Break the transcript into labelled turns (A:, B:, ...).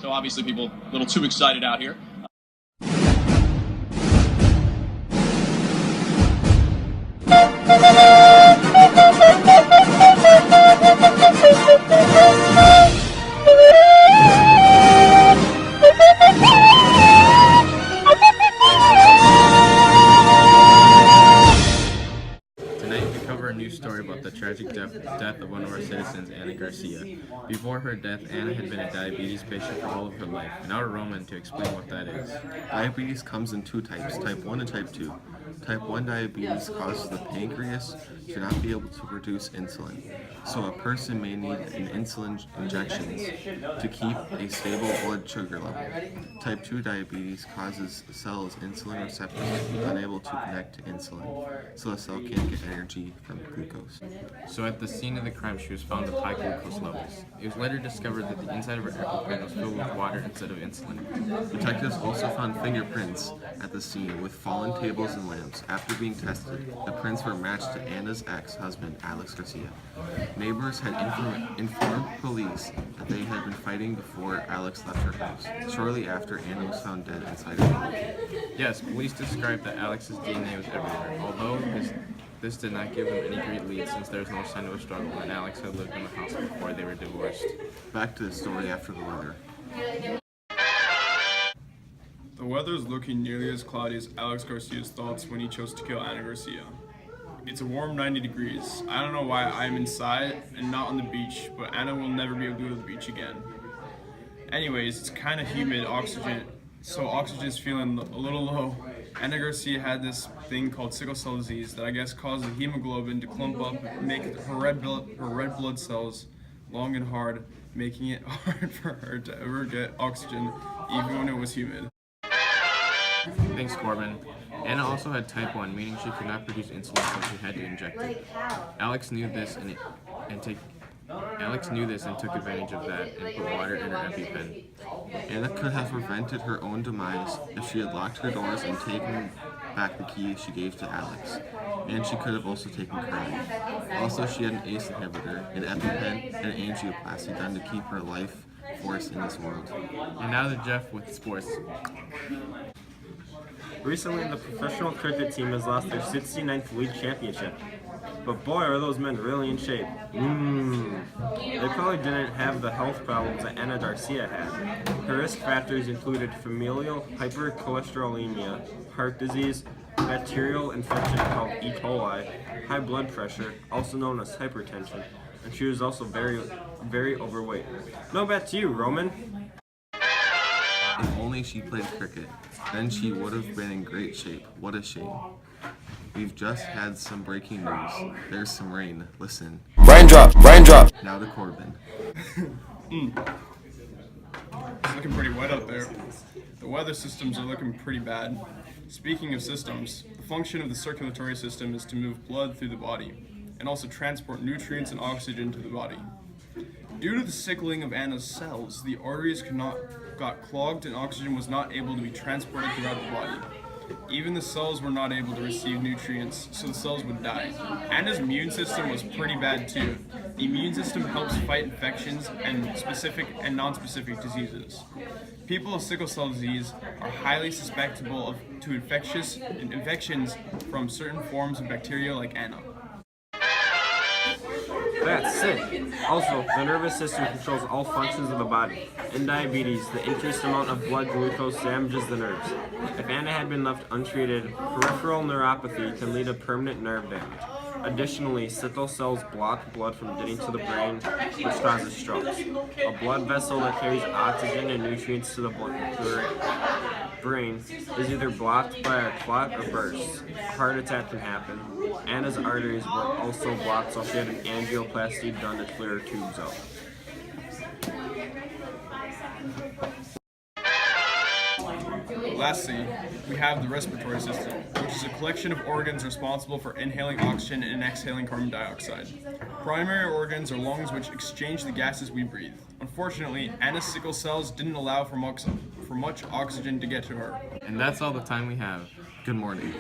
A: So obviously people a little too excited out here.
B: Tonight we cover a new story about the tragic death of one of our citizens, Anna Garcia. Before her death, Anna had been a diabetes patient for all of her life. Now to Roman to explain what that is.
C: Diabetes comes in two types, type 1 and type 2. Type 1 diabetes causes the pancreas to not be able to produce insulin, so a person may need an insulin injections to keep a stable blood sugar level. Type 2 diabetes causes cells insulin receptors to be unable to connect to insulin, so the cell can't get energy from glucose.
B: So at the scene of the crime, she was found with high glucose levels. It was later discovered that the inside of her EpiPen was filled with water instead of insulin.
C: Detectives also found fingerprints at the scene with fallen tables and lamps. After being tested, the prints were matched to Anna's ex-husband, Alex Garcia. Neighbors had informed police that they had been fighting before Alex left her house. Shortly after, Anna was found dead inside her home.
B: Yes, police described that Alex's DNA was everywhere, although this did not give them any great lead since there was no sign of a struggle and Alex had lived in the house before they were divorced.
C: Back to the story after the weather.
D: The weather is looking nearly as cloudy as Alex Garcia's thoughts when he chose to kill Anna Garcia. It's a warm 90 degrees. I don't know why I'm inside and not on the beach, but Anna will never be able to go to the beach again. Anyways, it's kind of humid, so oxygen is feeling a little low. Anna Garcia had this thing called sickle cell disease that I guess caused the hemoglobin to clump up and make her red blood cells long and hard, making it hard for her to ever get oxygen even when it was humid.
B: Thanks, Corbin. Anna also had type 1, meaning she could not produce insulin, so she had to inject it. Alex knew this and took advantage of that and put water in her EpiPen.
C: Anna could have prevented her own demise if she had locked her doors and taken back the key she gave to Alex. And she could have also taken crying. Also, she had an ACE inhibitor, an EpiPen, and an angioplasty done to keep her life force in this world.
B: And now to Jeff with sports.
E: Recently, the professional cricket team has lost their 69th league championship. But boy, are those men really in shape. They probably didn't have the health problems that Anna Garcia had. Her risk factors included familial hypercholesterolemia, heart disease, bacterial infection called E. coli, high blood pressure, also known as hypertension, and she was also very, very overweight. No bet to you, Roman.
C: If only she played cricket, then she would have been in great shape. What a shame. We've just had some breaking news. There's some rain. Listen.
F: Raindrop, raindrop.
C: Now to Corbin.
D: It's looking pretty wet out there. The weather systems are looking pretty bad. Speaking of systems, the function of the circulatory system is to move blood through the body and also transport nutrients and oxygen to the body. Due to the sickling of Anna's cells, the arteries got clogged and oxygen was not able to be transported throughout the body. Even the cells were not able to receive nutrients, so the cells would die. Anna's immune system was pretty bad too. The immune system helps fight infections and specific and non-specific diseases. People with sickle cell disease are highly susceptible to infections from certain forms of bacteria like Anna.
E: That's sick. Also, the nervous system controls all functions of the body. In diabetes, the increased amount of blood glucose damages the nerves. If Anna had been left untreated, peripheral neuropathy can lead to permanent nerve damage. Additionally, sickle cells block blood from getting to the brain, which causes strokes. A blood vessel that carries oxygen and nutrients to the brain is either blocked by a clot or bursts. A heart attack can happen. Anna's arteries were also blocked, so she had an angioplasty done to clear her tubes out.
D: Lastly, we have the respiratory system, which is a collection of organs responsible for inhaling oxygen and exhaling carbon dioxide. Primary organs are lungs, which exchange the gases we breathe. Unfortunately, Anna's sickle cells didn't allow for much oxygen to get to her.
B: And that's all the time we have.
C: Good morning.